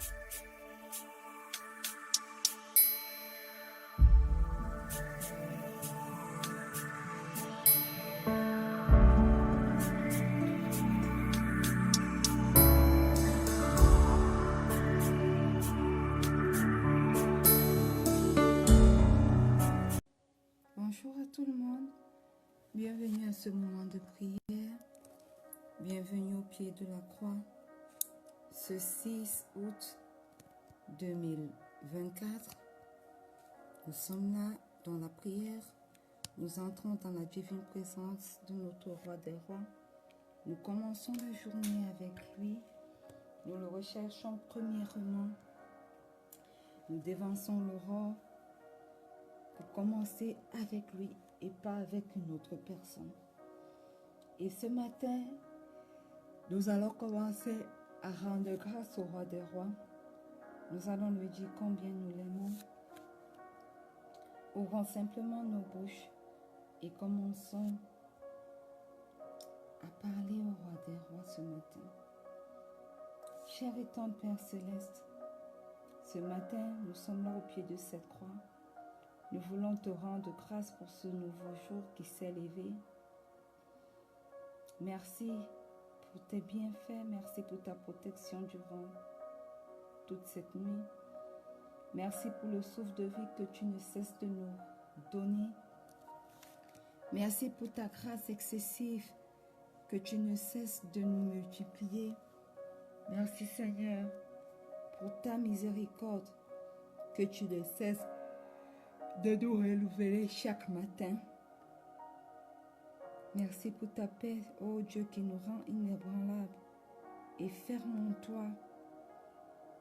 Bonjour à tout le monde, bienvenue à ce moment de prière, bienvenue au pied de la croix, ce 6 août 2024. Nous sommes là dans la prière, nous entrons dans la divine présence de notre roi des rois. Nous commençons la journée avec lui, nous le recherchons premièrement, nous dévançons l'aurore pour commencer avec lui et pas avec une autre personne. Et ce matin, nous allons commencer à rendre grâce au roi des rois. Nous allons lui dire combien nous l'aimons. Ouvrons simplement nos bouches et commençons à parler au roi des rois ce matin. Cher et tendre Père Céleste, ce matin, nous sommes là au pied de cette croix. Nous voulons te rendre grâce pour ce nouveau jour qui s'est levé. Merci pour tes bienfaits, merci pour ta protection durant toute cette nuit. Merci pour le souffle de vie que tu ne cesses de nous donner. Merci pour ta grâce excessive que tu ne cesses de nous multiplier. Merci Seigneur pour ta miséricorde que tu ne cesses de nous renouveler chaque matin. Merci pour ta paix, ô Dieu, qui nous rend inébranlables et fermes en toi.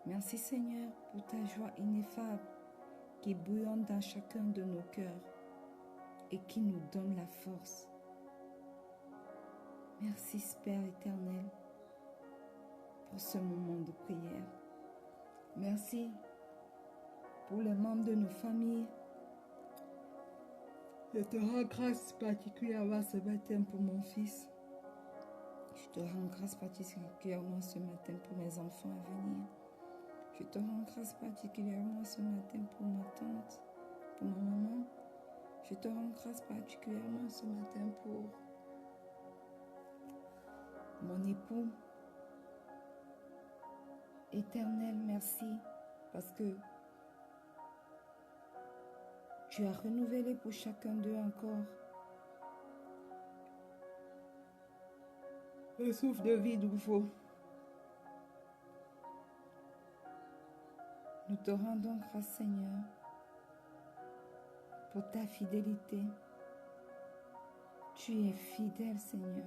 Merci Seigneur pour ta joie ineffable qui bouillonne dans chacun de nos cœurs et qui nous donne la force. Merci Père éternel pour ce moment de prière. Merci pour les membres de nos familles. Je te rends grâce particulièrement ce matin pour mon fils. Je te rends grâce particulièrement ce matin pour mes enfants à venir. Je te rends grâce particulièrement ce matin pour ma tante, pour ma maman. Je te rends grâce particulièrement ce matin pour mon époux. Éternel, merci parce que tu as renouvelé pour chacun d'eux encore un souffle de vie nouveau. Nous te rendons grâce, Seigneur, pour ta fidélité. Tu es fidèle, Seigneur.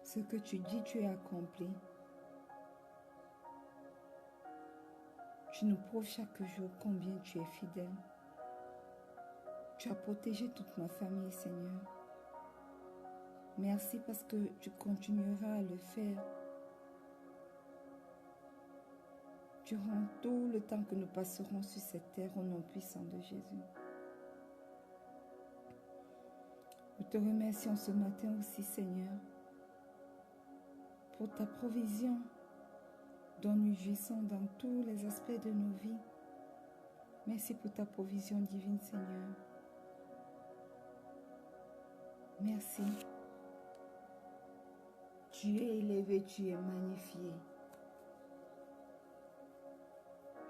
Ce que tu dis, tu as accompli. Tu nous prouves chaque jour combien tu es fidèle. Tu as protégé toute ma famille, Seigneur. Merci parce que tu continueras à le faire durant tout le temps que nous passerons sur cette terre au nom puissant de Jésus. Nous te remercions ce matin aussi, Seigneur, pour ta provision dont nous jouissons dans tous les aspects de nos vies. Merci pour ta provision divine, Seigneur. Merci. Tu es élevé, tu es magnifié.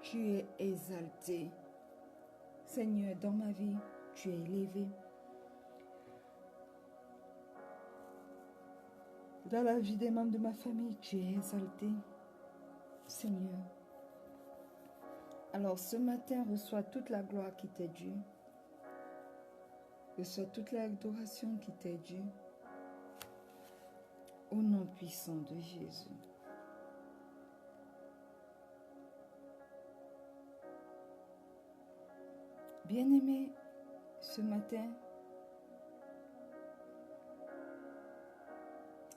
Tu es exalté. Seigneur, dans ma vie, tu es élevé. Dans la vie des membres de ma famille, tu es exalté. Seigneur. Alors ce matin, reçois toute la gloire qui t'est due. Reçois toute l'adoration qui t'est due. Au nom puissant de Jésus. Bien-aimé, ce matin,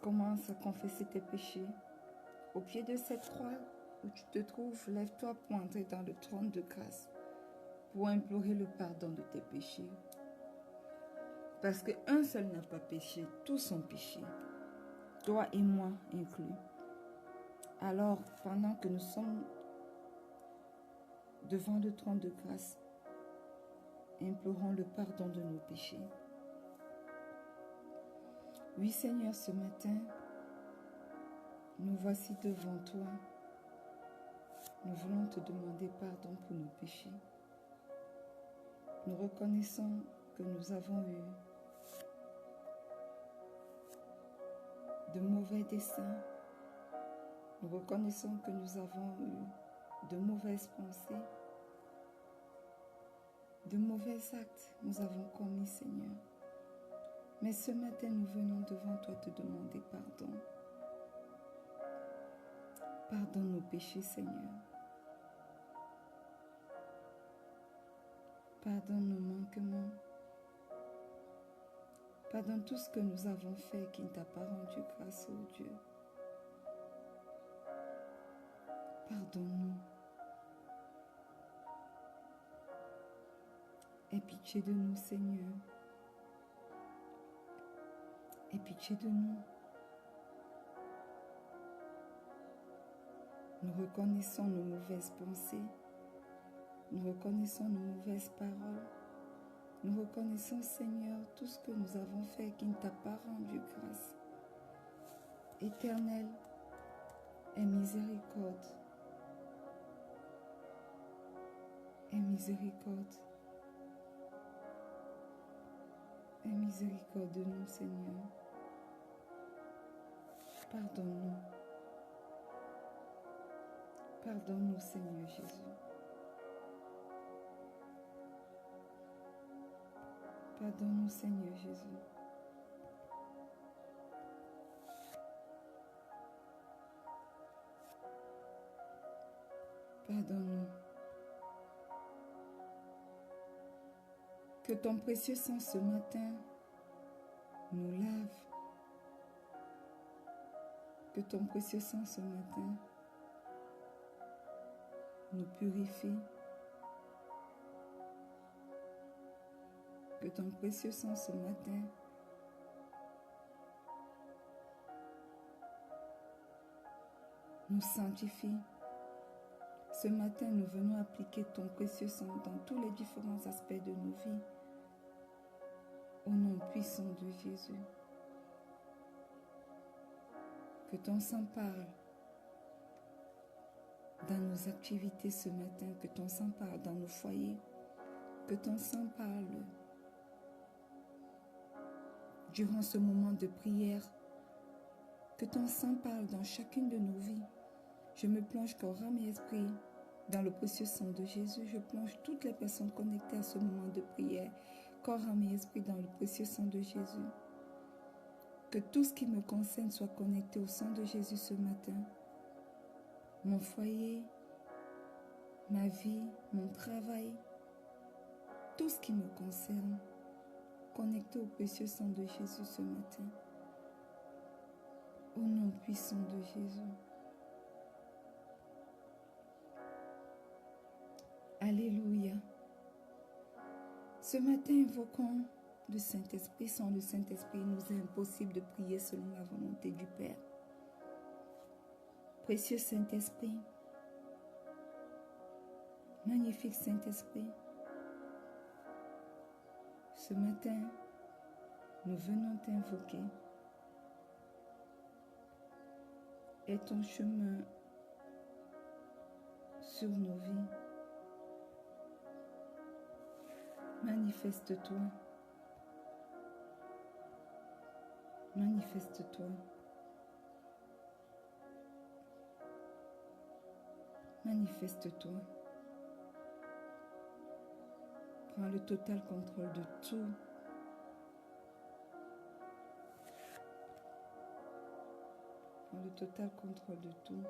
commence à confesser tes péchés. Au pied de cette croix où tu te trouves, lève-toi pour entrer dans le trône de grâce, pour implorer le pardon de tes péchés. Parce qu'un seul n'a pas péché, tous ont péché, toi et moi inclus. Alors, pendant que nous sommes devant le trône de grâce, implorons le pardon de nos péchés. Oui, Seigneur, ce matin, nous voici devant toi. Nous voulons te demander pardon pour nos péchés. Nous reconnaissons que nous avons eu de mauvais desseins. Nous reconnaissons que nous avons eu de mauvaises pensées, de mauvais actes nous avons commis, Seigneur. Mais ce matin, nous venons devant toi te demander pardon. Pardonne nos péchés, Seigneur. Pardonne nos manquements. Pardonne tout ce que nous avons fait qui ne t'a pas rendu grâce, ô Dieu. Pardonne-nous. Aie pitié de nous, Seigneur. Aie pitié de nous. Nous reconnaissons nos mauvaises pensées. Nous reconnaissons nos mauvaises paroles. Nous reconnaissons, Seigneur, tout ce que nous avons fait qui ne t'a pas rendu grâce. Éternel, aie miséricorde. Aie miséricorde. Aie miséricorde de nous, Seigneur. Pardonne-nous. Pardonne-nous, Seigneur Jésus. Pardonne-nous, Seigneur Jésus. Pardonne-nous. Que ton précieux sang ce matin nous lave. Que ton précieux sang ce matin nous purifie. Que ton précieux sang ce matin nous sanctifie. Ce matin, nous venons appliquer ton précieux sang dans tous les différents aspects de nos vies. Au nom puissant de Jésus. Que ton sang parle dans nos activités ce matin. Que ton sang parle dans nos foyers. Que ton sang parle durant ce moment de prière. Que ton sang parle dans chacune de nos vies. Je me plonge corps, âme et esprit dans le précieux sang de Jésus. Je plonge toutes les personnes connectées à ce moment de prière, corps, âme et esprit dans le précieux sang de Jésus. Que tout ce qui me concerne soit connecté au sang de Jésus ce matin. Mon foyer, ma vie, mon travail, tout ce qui me concerne, connecté au précieux sang de Jésus ce matin. Au nom puissant de Jésus. Alléluia. Ce matin, invoquons le Saint-Esprit. Sans le Saint-Esprit, il nous est impossible de prier selon la volonté du Père. Précieux Saint-Esprit, magnifique Saint-Esprit, ce matin, nous venons t'invoquer. Et ton chemin sur nos vies. Manifeste-toi. Manifeste-toi. Manifeste-toi. Prends le total contrôle de tout. Prends le total contrôle de tout.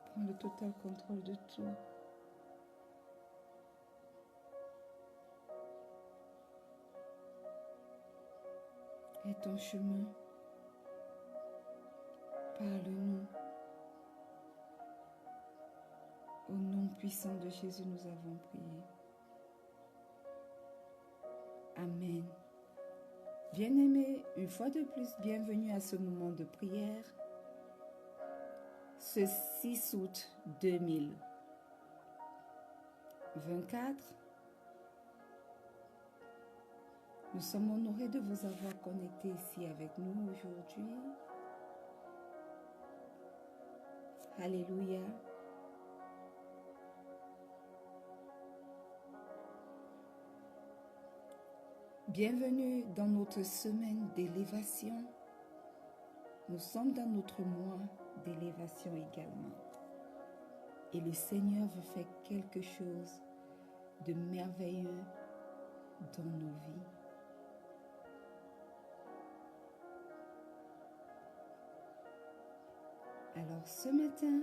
Prends le total contrôle de tout. Et ton chemin, parle-nous. Au nom puissant de Jésus, nous avons prié. Amen. Bien-aimés, une fois de plus, bienvenue à ce moment de prière. Ce 6 août 2024, nous sommes honorés de vous avoir connectés ici avec nous aujourd'hui. Alléluia. Bienvenue dans notre semaine d'élévation. Nous sommes dans notre mois d'élévation également. Et le Seigneur veut faire quelque chose de merveilleux dans nos vies. Alors ce matin,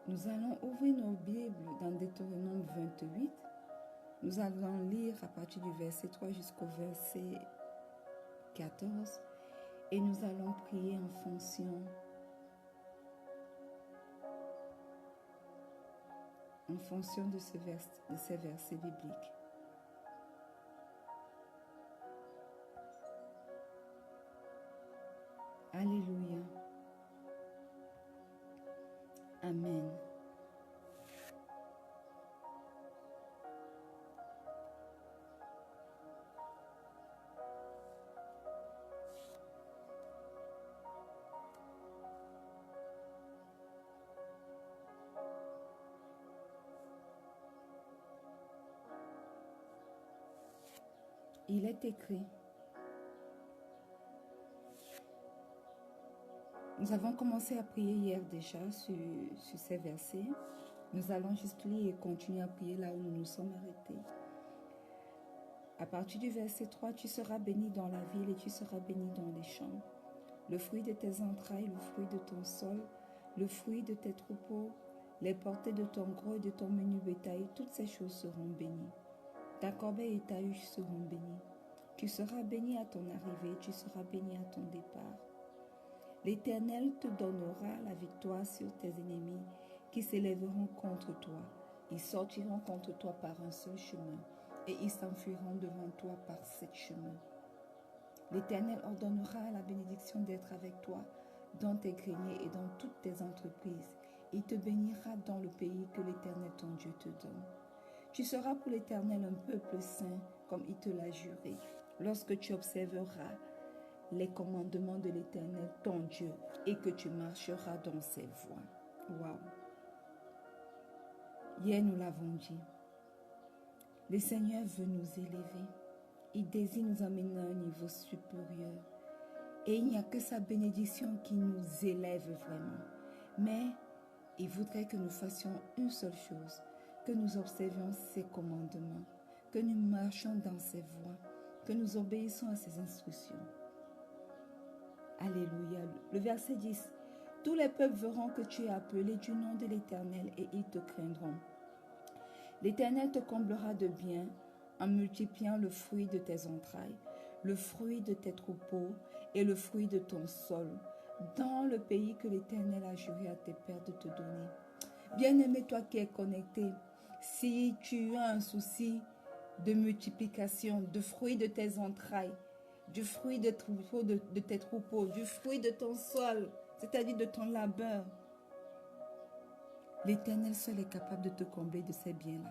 nous allons ouvrir nos Bibles dans Deutéronome 28. Nous allons lire à partir du verset 3 jusqu'au verset 14 et nous allons prier en fonction de ces versets bibliques. Alléluia. Amen. Il est écrit. Nous avons commencé à prier hier déjà sur ces versets. Nous allons juste lire et continuer à prier là où nous nous sommes arrêtés. À partir du verset 3, tu seras béni dans la ville et tu seras béni dans les champs. Le fruit de tes entrailles, le fruit de ton sol, le fruit de tes troupeaux, les portées de ton gros et de ton menu bétail, toutes ces choses seront bénies. Ta corbeille et ta huche seront bénies. Tu seras béni à ton arrivée, tu seras béni à ton départ. L'Éternel te donnera la victoire sur tes ennemis qui s'élèveront contre toi. Ils sortiront contre toi par un seul chemin et ils s'enfuiront devant toi par 7 chemins. L'Éternel ordonnera la bénédiction d'être avec toi dans tes greniers et dans toutes tes entreprises. Il te bénira dans le pays que l'Éternel ton Dieu te donne. Tu seras pour l'Éternel un peuple saint comme il te l'a juré. Lorsque tu observeras les commandements de l'Éternel, ton Dieu, et que tu marcheras dans ses voies. Waouh! Hier, nous l'avons dit. Le Seigneur veut nous élever. Il désire nous amener à un niveau supérieur. Et il n'y a que sa bénédiction qui nous élève vraiment. Mais il voudrait que nous fassions une seule chose, que nous observions ses commandements, que nous marchions dans ses voies, que nous obéissons à ses instructions. Alléluia. Le verset 10. Tous les peuples verront que tu es appelé du nom de l'Éternel et ils te craindront. L'Éternel te comblera de bien en multipliant le fruit de tes entrailles, le fruit de tes troupeaux et le fruit de ton sol, dans le pays que l'Éternel a juré à tes pères de te donner. Bien-aimé, toi qui es connecté, si tu as un souci de multiplication, de fruits de tes entrailles, du fruit de tes troupeaux, du fruit de ton sol, c'est-à-dire de ton labeur, l'Éternel seul est capable de te combler de ces biens-là.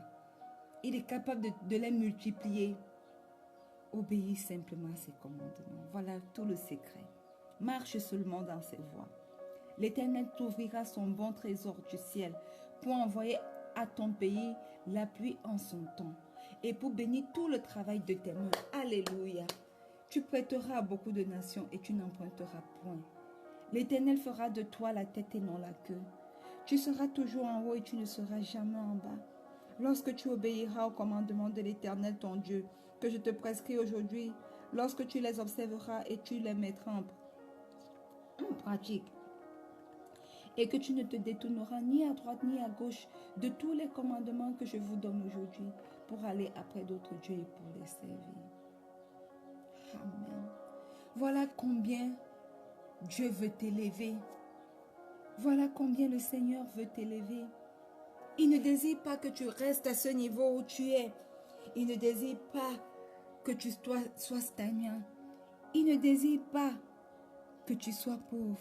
Il est capable de les multiplier. Obéis simplement à ses commandements. Voilà tout le secret. Marche seulement dans ses voies. L'Éternel t'ouvrira son bon trésor du ciel pour envoyer à ton pays la pluie en son temps et pour bénir tout le travail de tes mains. Alléluia. Tu prêteras à beaucoup de nations et tu n'emprunteras point. L'Éternel fera de toi la tête et non la queue. Tu seras toujours en haut et tu ne seras jamais en bas. Lorsque tu obéiras aux commandements de l'Éternel ton Dieu, que je te prescris aujourd'hui, lorsque tu les observeras et tu les mettras en pratique, et que tu ne te détourneras ni à droite ni à gauche de tous les commandements que je vous donne aujourd'hui pour aller après d'autres dieux et pour les servir. Amen. Voilà combien Dieu veut t'élever. Voilà combien le Seigneur veut t'élever. Il ne désire pas que tu restes à ce niveau où tu es. Il ne désire pas que tu sois stagnant. Il ne désire pas que tu sois pauvre.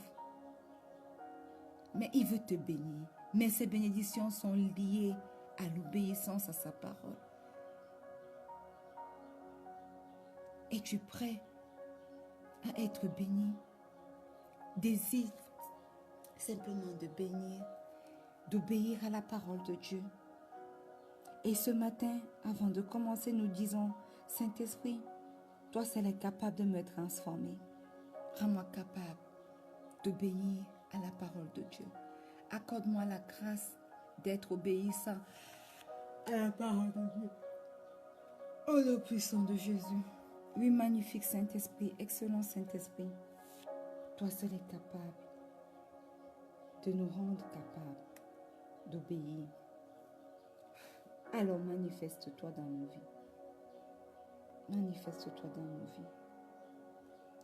Mais il veut te bénir. Mais ces bénédictions sont liées à l'obéissance à sa parole. Es-tu prêt à être béni? Désire simplement de bénir, d'obéir à la parole de Dieu. Et ce matin, avant de commencer, nous disons, Saint-Esprit, toi seul es capable de me transformer. Rends-moi capable d'obéir à la parole de Dieu. Accorde-moi la grâce d'être obéissant à la parole de Dieu. Au nom puissant de Jésus. Oui, magnifique Saint-Esprit, excellent Saint-Esprit. Toi seul es capable de nous rendre capables d'obéir. Alors manifeste-toi dans nos vies. Manifeste-toi dans nos vies.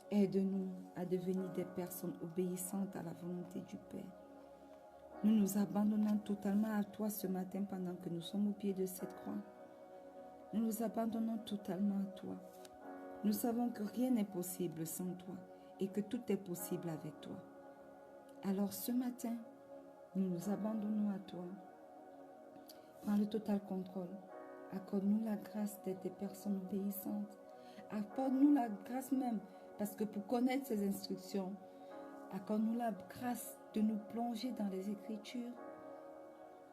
Aide-nous à devenir des personnes obéissantes à la volonté du Père. Nous nous abandonnons totalement à toi ce matin pendant que nous sommes au pied de cette croix. Nous nous abandonnons totalement à toi. Nous savons que rien n'est possible sans toi et que tout est possible avec toi. Alors ce matin, nous nous abandonnons à toi. Prends le total contrôle. Accorde-nous la grâce d'être des personnes obéissantes. Accorde-nous la grâce même, parce que pour connaître ces instructions, accorde-nous la grâce de nous plonger dans les Écritures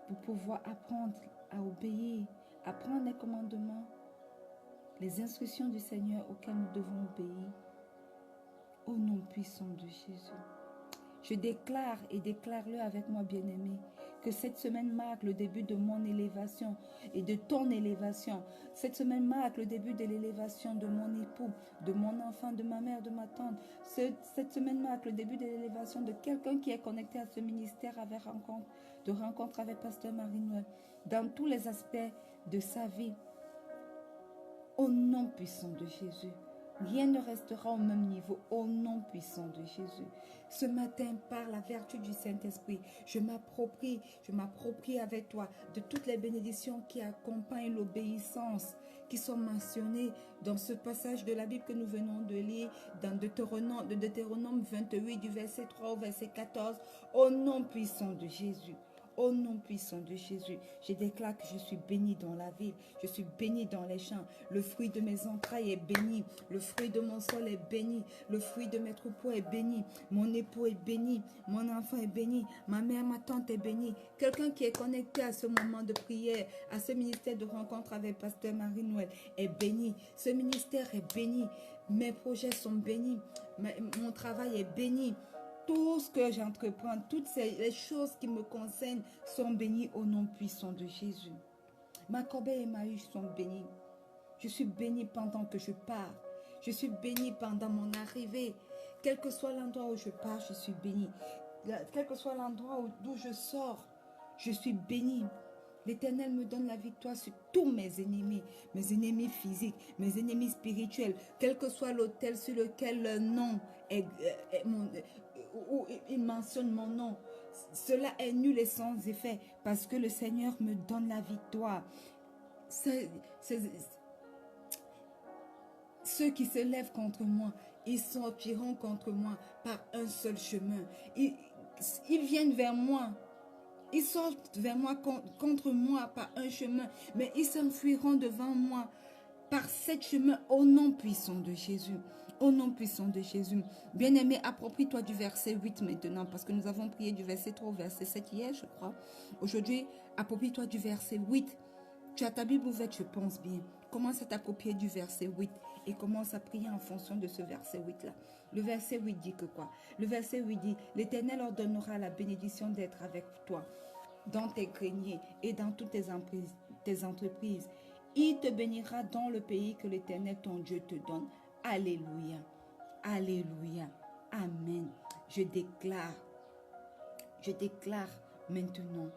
pour pouvoir apprendre à obéir, apprendre les commandements, les instructions du Seigneur auxquelles nous devons obéir. Au nom puissant de Jésus. Je déclare et déclare-le avec moi, bien-aimé, que cette semaine marque le début de mon élévation et de ton élévation. Cette semaine marque le début de l'élévation de mon époux, de mon enfant, de ma mère, de ma tante. Cette semaine marque le début de l'élévation de quelqu'un qui est connecté à ce ministère de rencontre avec Pasteur Marie-Noël, dans tous les aspects de sa vie. Au nom puissant de Jésus. Rien ne restera au même niveau, au nom puissant de Jésus. Ce matin, par la vertu du Saint-Esprit, je m'approprie avec toi de toutes les bénédictions qui accompagnent l'obéissance, qui sont mentionnées dans ce passage de la Bible que nous venons de lire, dans Deutéronome 28, du verset 3 au verset 14, au nom puissant de Jésus. Au nom puissant de Jésus, je déclare que je suis béni dans la ville, je suis béni dans les champs. Le fruit de mes entrailles est béni, le fruit de mon sol est béni, le fruit de mes troupeaux est béni, mon époux est béni, mon enfant est béni, ma mère, ma tante est bénie. Quelqu'un qui est connecté à ce moment de prière, à ce ministère de rencontre avec Pasteur Marie-Noël est béni. Ce ministère est béni, mes projets sont bénis, mon travail est béni. Tout ce que j'entreprends, toutes les choses qui me concernent sont bénies au nom puissant de Jésus. Ma corbeille et ma huche sont bénies. Je suis bénie pendant que je pars. Je suis bénie pendant mon arrivée. Quel que soit l'endroit où je pars, je suis bénie. Quel que soit l'endroit d'où je sors, je suis bénie. L'Éternel me donne la victoire sur tous mes ennemis physiques, mes ennemis spirituels, quel que soit l'autel sur lequel le nom où il mentionne mon nom. Cela est nul et sans effet parce que le Seigneur me donne la victoire. Ceux qui se lèvent contre moi, ils sortiront contre moi par un seul chemin. Ils viennent vers moi. Ils sortent vers moi contre moi par un chemin, mais ils s'enfuiront devant moi par sept chemins au nom puissant de Jésus. Au nom puissant de Jésus. Bien-aimé, approprie-toi du verset 8 maintenant, parce que nous avons prié du verset 3 au verset 7 hier, je crois. Aujourd'hui, approprie-toi du verset 8. Tu as ta Bible ouverte, je pense bien. Commence à t'approprier du verset 8 et commence à prier en fonction de ce verset 8-là. Le verset 8 dit que quoi? Le verset 8 dit, l'Éternel ordonnera la bénédiction d'être avec toi dans tes greniers et dans toutes tes entreprises. Il te bénira dans le pays que l'Éternel ton Dieu te donne. Alléluia. Alléluia. Amen. Je déclare maintenant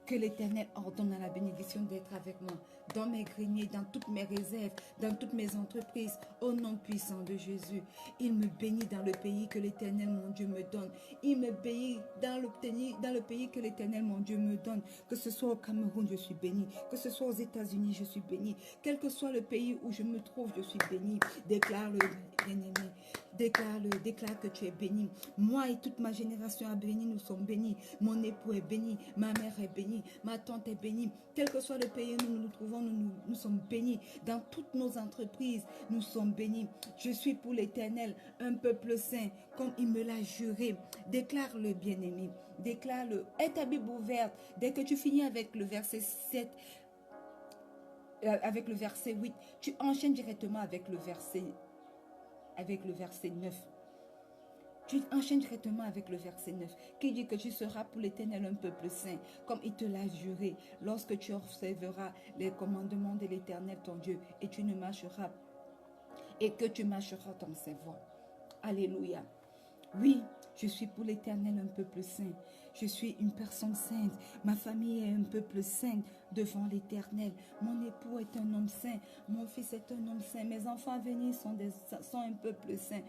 Que l'Éternel ordonne à la bénédiction d'être avec moi, dans mes greniers, dans toutes mes réserves, dans toutes mes entreprises, au nom puissant de Jésus. Il me bénit dans le pays que l'Éternel, mon Dieu, me donne. Il me bénit dans le pays que l'Éternel, mon Dieu, me donne. Que ce soit au Cameroun, je suis béni. Que ce soit aux États-Unis, je suis béni. Quel que soit le pays où je me trouve, je suis béni. Déclare le bien-aimé. Déclare que tu es béni. Moi et toute ma génération a béni, nous sommes bénis. Mon époux est béni, ma mère est bénie, ma tante est bénie. Quel que soit le pays où nous nous trouvons, nous sommes bénis. Dans toutes nos entreprises, nous sommes bénis. Je suis pour l'Éternel un peuple saint, comme il me l'a juré. Déclare-le, bien-aimé. Déclare-le. Aie ta Bible ouverte. Dès que tu finis avec le verset 7, avec le verset 8, tu enchaînes directement avec le verset 9. Tu enchaînes directement avec le verset 9 qui dit que tu seras pour l'Éternel un peuple saint, comme il te l'a juré, lorsque tu observeras les commandements de l'Éternel ton Dieu et tu ne marcheras et que tu marcheras dans ses voies. Alléluia. Oui, je suis pour l'Éternel un peuple saint. Je suis une personne sainte. Ma famille est un peuple saint devant l'Éternel. Mon époux est un homme saint. Mon fils est un homme saint. Mes enfants à venir sont un peuple saint.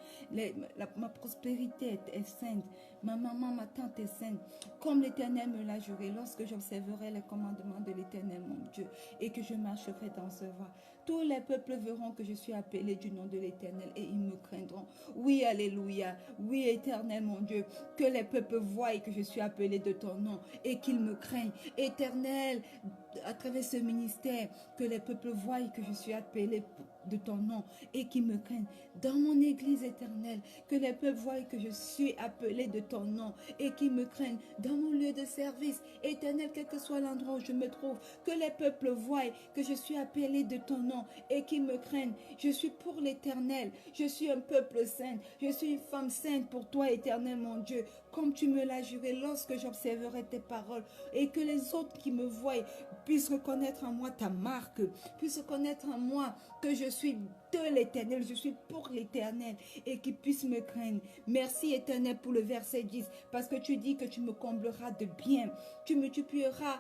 Ma prospérité est sainte. Ma maman, ma tante est sainte. Comme l'Éternel me l'a juré, lorsque j'observerai les commandements de l'Éternel, mon Dieu, et que je marcherai dans ce voie, tous les peuples verront que je suis appelé du nom de l'Éternel et ils me craindront. Oui, alléluia. Oui, Éternel, mon Dieu, que les peuples voient que je suis appelé de ton nom et qu'ils me craignent. Éternel, à travers ce ministère, que les peuples voient que je suis appelé de ton nom et qu'ils me craignent. Dans mon église éternelle, que les peuples voient que je suis appelé de ton nom et qu'ils me craignent. Dans mon lieu de service, éternel, quel que soit l'endroit où je me trouve, que les peuples voient que je suis appelé de ton nom et qu'ils me craignent. Je suis pour l'Éternel, je suis un peuple saint, je suis une femme sainte pour toi, Éternel, mon Dieu, comme tu me l'as juré lorsque j'observerai tes paroles, et que les autres qui me voient puissent reconnaître en moi ta marque, puissent reconnaître en moi que je suis de l'Éternel, je suis pour l'Éternel, et qu'ils puissent me craindre. Merci, Éternel, pour le verset 10, parce que tu dis que tu me combleras de bien, tu multiplieras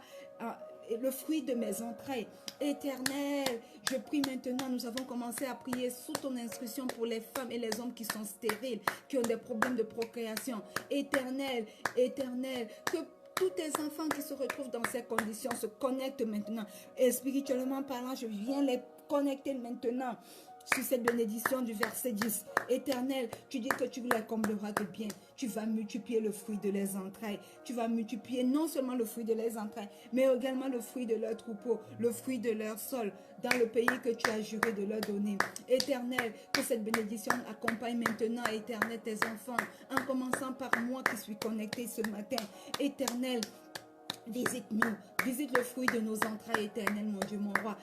le fruit de mes entrailles. Éternel, je prie maintenant, nous avons commencé à prier sous ton instruction pour les femmes et les hommes qui sont stériles, qui ont des problèmes de procréation. Éternel, éternel, que tous tes enfants qui se retrouvent dans ces conditions se connectent maintenant. Et spirituellement parlant, je viens les connecter maintenant sur cette bénédiction du verset 10. Éternel, tu dis que tu les combleras de bien. Tu vas multiplier le fruit de leurs entrailles. Tu vas multiplier non seulement le fruit de leurs entrailles, mais également le fruit de leur troupeau, le fruit de leur sol, dans le pays que tu as juré de leur donner. Éternel, que cette bénédiction accompagne maintenant, éternel, tes enfants, en commençant par moi qui suis connecté ce matin. Éternel, visite-nous, visite le fruit de nos entrailles, éternel, mon Dieu, mon roi.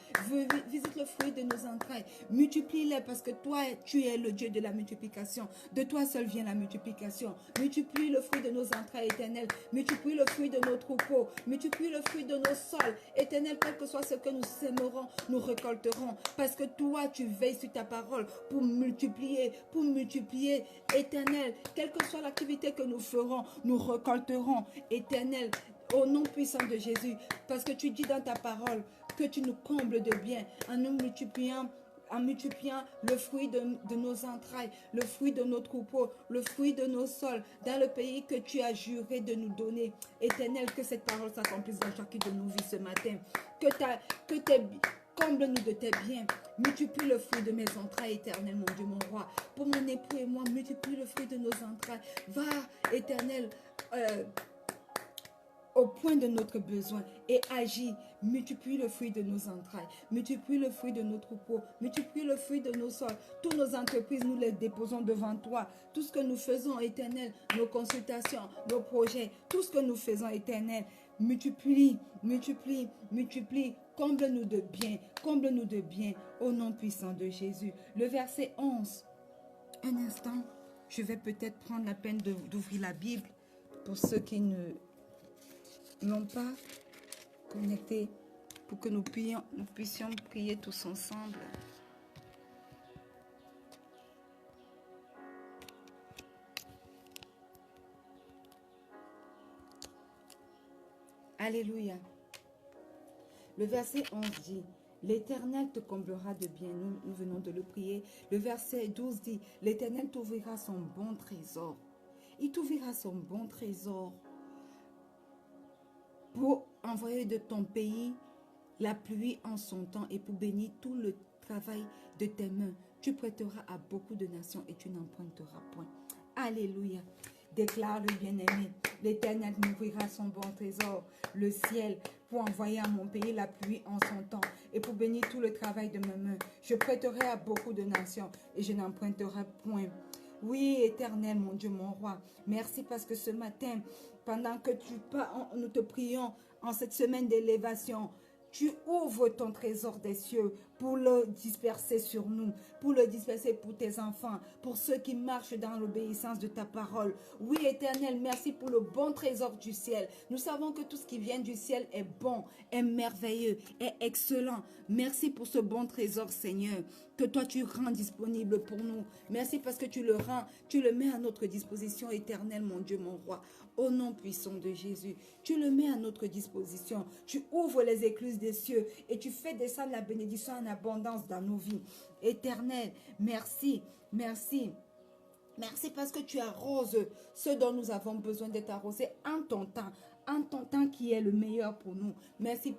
Visite le fruit de nos entrailles. Multiplie-les parce que toi, tu es le Dieu de la multiplication. De toi seul vient la multiplication. Multiplie le fruit de nos entrailles, éternel. Multiplie le fruit de nos troupeaux. Multiplie le fruit de nos sols. Éternel, quel que soit ce que nous sèmerons, nous récolterons. Parce que toi, tu veilles sur ta parole pour multiplier, pour multiplier. Éternel, quelle que soit l'activité que nous ferons, nous récolterons. Éternel, au nom puissant de Jésus, parce que tu dis dans ta parole que tu nous combles de bien en nous multipliant, le fruit de nos entrailles, le fruit de nos troupeaux, le fruit de nos sols, dans le pays que tu as juré de nous donner. Éternel, que cette parole s'accomplisse dans chacune de nos vies ce matin. Comble-nous de tes biens. Multiplie le fruit de mes entrailles, éternel, mon Dieu, mon roi. Pour mon époux et moi, multiplie le fruit de nos entrailles. Va, éternel, au point de notre besoin et agis. Multiplie le fruit de nos entrailles, multiplie le fruit de nos troupeaux, multiplie le fruit de nos sols. Toutes nos entreprises, nous les déposons devant toi. Tout ce que nous faisons, éternel, nos consultations, nos projets, tout ce que nous faisons, éternel, multiplie, multiplie, multiplie. Comble-nous de bien, comble-nous de bien, au nom puissant de Jésus. Le verset 11. Un instant, je vais peut-être prendre la peine d'ouvrir la Bible pour ceux qui n'ont pas connecté, pour que nous puissions prier tous ensemble. Alléluia. Le verset 11 dit, l'Éternel te comblera de bien. Nous venons de le prier. Le verset 12 dit, l'Éternel t'ouvrira son bon trésor. Il t'ouvrira son bon trésor pour envoyer de ton pays la pluie en son temps et pour bénir tout le travail de tes mains. Tu prêteras à beaucoup de nations et tu n'emprunteras point. Alléluia. Déclare le bien-aimé. L'Éternel m'ouvrira son bon trésor, le ciel, pour envoyer à mon pays la pluie en son temps et pour bénir tout le travail de mes mains. Je prêterai à beaucoup de nations et je n'emprunterai point. Oui, Éternel, mon Dieu, mon roi, merci parce que ce matin, pendant que nous te prions en cette semaine d'élévation, tu ouvres ton trésor des cieux pour le disperser sur nous, pour le disperser pour tes enfants, pour ceux qui marchent dans l'obéissance de ta parole. Oui, Éternel, merci pour le bon trésor du ciel. Nous savons que tout ce qui vient du ciel est bon, est merveilleux, est excellent. Merci pour ce bon trésor, Seigneur, que toi tu rends disponible pour nous. Merci parce que tu le mets à notre disposition, Éternel, mon Dieu, mon roi. Au nom puissant de Jésus, tu le mets à notre disposition. Tu ouvres les écluses des cieux et tu fais descendre la bénédiction en abondance dans nos vies. Éternel, merci, merci. Merci parce que tu arroses ce dont nous avons besoin d'être arrosés en ton temps qui est le meilleur pour nous. Merci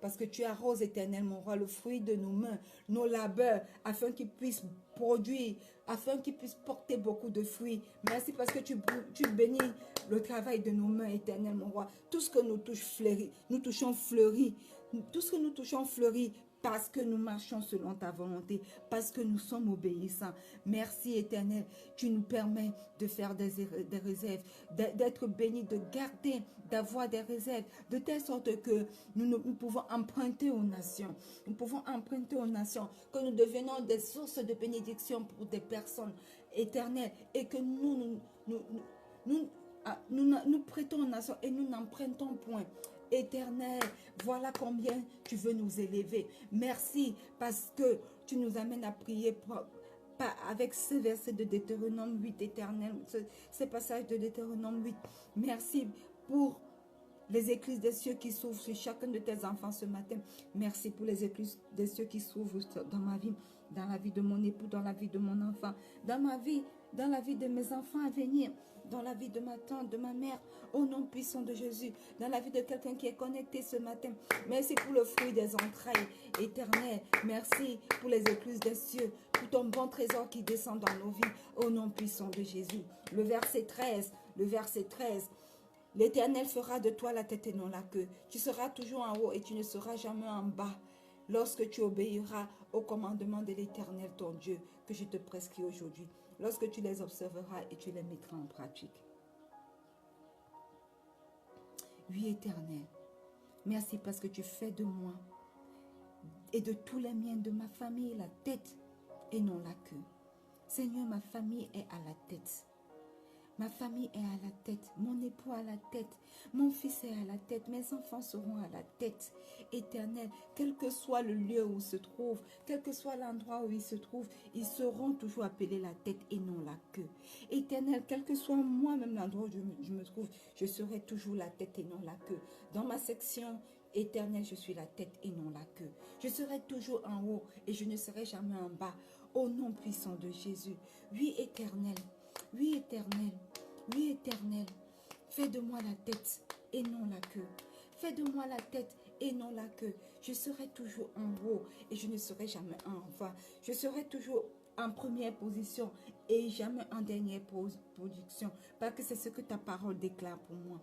parce que tu arroses, Éternel, mon roi, le fruit de nos mains, nos labeurs, afin qu'ils puissent produire, afin qu'ils puissent porter beaucoup de fruits. Merci parce que tu bénis le travail de nos mains, Éternel, mon roi. Tout ce que nous touchons fleurit. Tout ce que nous touchons fleurit. Parce que nous marchons selon ta volonté, parce que nous sommes obéissants. Merci Éternel, tu nous permets de faire des réserves, d'être bénis, de garder, d'avoir des réserves, de telle sorte que nous pouvons emprunter aux nations. Nous pouvons emprunter aux nations, que nous devenons des sources de bénédiction pour des personnes éternelles et que nous prêtons aux nations et nous n'empruntons point. Éternel, voilà combien tu veux nous élever. Merci parce que tu nous amènes à prier avec ce verset de Deutéronome 8, Éternel, ce passage de Deutéronome 8. Merci pour les écluses des cieux qui s'ouvrent sur chacun de tes enfants ce matin. Merci pour les écluses des cieux qui s'ouvrent dans ma vie, dans la vie de mon époux, dans la vie de mon enfant, dans ma vie, dans la vie de mes enfants à venir, dans la vie de ma tante, de ma mère, au nom puissant de Jésus, dans la vie de quelqu'un qui est connecté ce matin. Merci pour le fruit des entrailles, Éternel. Merci pour les écluses des cieux, pour ton bon trésor qui descend dans nos vies, au nom puissant de Jésus. Le verset 13. L'Éternel fera de toi la tête et non la queue. Tu seras toujours en haut et tu ne seras jamais en bas. Lorsque tu obéiras aux commandements de l'Éternel, ton Dieu, que je te prescris aujourd'hui. Lorsque tu les observeras et tu les mettras en pratique. Oui, Éternel, merci parce que tu fais de moi et de tous les miens, de ma famille, la tête et non la queue. Seigneur, ma famille est à la tête. Ma famille est à la tête, mon époux à la tête, mon fils est à la tête, mes enfants seront à la tête. Éternel, quel que soit le lieu où ils se trouvent, quel que soit l'endroit où ils se trouvent, ils seront toujours appelés la tête et non la queue. Éternel, quel que soit moi-même l'endroit où je me trouve, je serai toujours la tête et non la queue. Dans ma section, Éternel, je suis la tête et non la queue. Je serai toujours en haut et je ne serai jamais en bas. Au nom puissant de Jésus. Oui, Éternel. Oui, Éternel, oui, Éternel, fais de moi la tête et non la queue. Fais de moi la tête et non la queue. Je serai toujours en haut et je ne serai jamais en bas. Je serai toujours en première position et jamais en dernière position. Parce que c'est ce que ta parole déclare pour moi.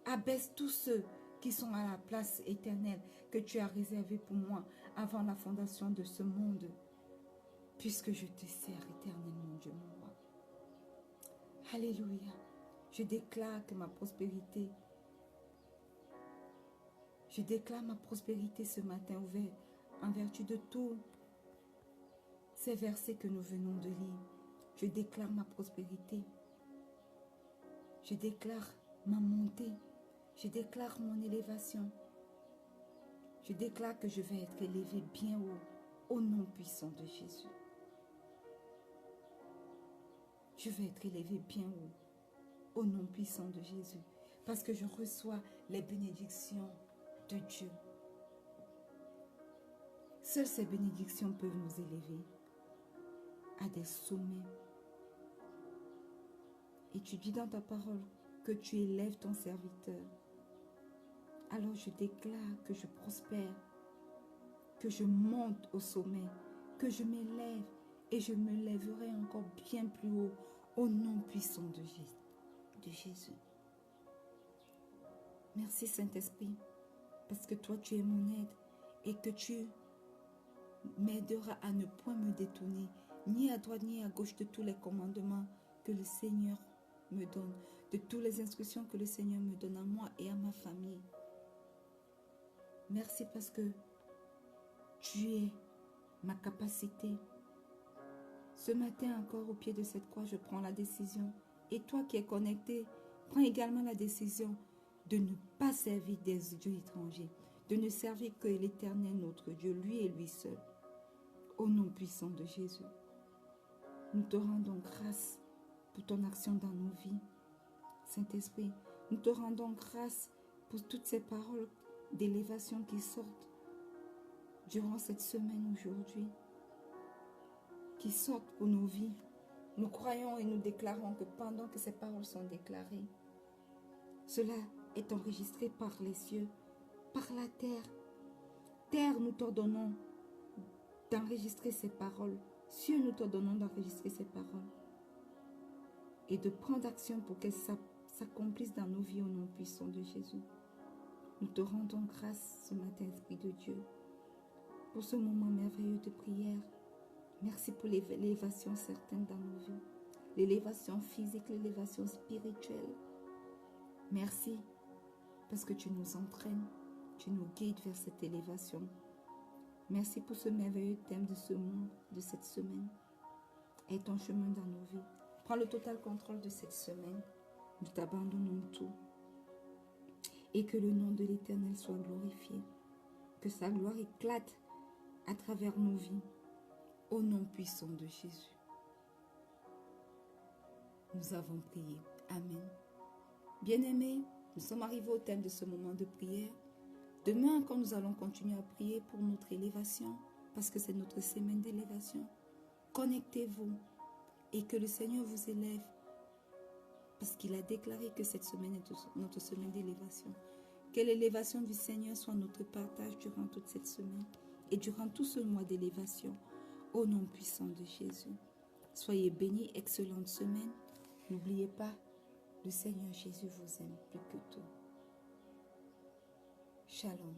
Abaisse tous ceux qui sont à la place éternelle que tu as réservée pour moi avant la fondation de ce monde. Puisque je te sers, éternel, mon Dieu, mon roi. Alléluia. Je déclare que ma prospérité, ce matin ouvert en vertu de tous ces versets que nous venons de lire. Je déclare ma prospérité. Je déclare ma montée. Je déclare mon élévation. Je déclare que je vais être élevé bien haut au nom puissant de Jésus. Je vais être élevé bien haut, au nom puissant de Jésus, parce que je reçois les bénédictions de Dieu. Seules ces bénédictions peuvent nous élever à des sommets. Et tu dis dans ta parole que tu élèves ton serviteur. Alors je déclare que je prospère, que je monte au sommet, que je m'élève et je me lèverai encore bien plus haut au nom puissant de Jésus. Merci Saint-Esprit, parce que toi tu es mon aide et que tu m'aideras à ne point me détourner, ni à droite ni à gauche de tous les commandements que le Seigneur me donne, de toutes les instructions que le Seigneur me donne à moi et à ma famille. Merci parce que tu es ma capacité. Ce matin encore au pied de cette croix, je prends la décision. Et toi qui es connecté, prends également la décision de ne pas servir des dieux étrangers, de ne servir que l'Éternel notre Dieu, lui et lui seul. Au nom puissant de Jésus, nous te rendons grâce pour ton action dans nos vies. Saint-Esprit, nous te rendons grâce pour toutes ces paroles d'élévation qui sortent durant cette semaine aujourd'hui, qui sortent pour nos vies. Nous croyons et nous déclarons que pendant que ces paroles sont déclarées, cela est enregistré par les cieux, par la terre. Terre, nous t'ordonnons d'enregistrer ces paroles. Cieux, nous t'ordonnons d'enregistrer ces paroles. Et de prendre action pour qu'elles s'accomplissent dans nos vies au nom puissant de Jésus. Nous te rendons grâce ce matin, Esprit de Dieu, pour ce moment merveilleux de prière. Merci pour l'élévation certaine dans nos vies. L'élévation physique, l'élévation spirituelle. Merci parce que tu nous entraînes, tu nous guides vers cette élévation. Merci pour ce merveilleux thème de ce monde, de cette semaine. Et ton chemin dans nos vies. Prends le total contrôle de cette semaine. Nous t'abandonnons tout. Et que le nom de l'Éternel soit glorifié. Que sa gloire éclate à travers nos vies. Au nom puissant de Jésus. Nous avons prié. Amen. Bien-aimés, nous sommes arrivés au thème de ce moment de prière. Demain, quand nous allons continuer à prier pour notre élévation, parce que c'est notre semaine d'élévation, connectez-vous et que le Seigneur vous élève, parce qu'il a déclaré que cette semaine est notre semaine d'élévation. Que l'élévation du Seigneur soit notre partage durant toute cette semaine et durant tout ce mois d'élévation, au nom puissant de Jésus. Soyez bénis, excellente semaine. N'oubliez pas, le Seigneur Jésus vous aime plus que tout. Shalom.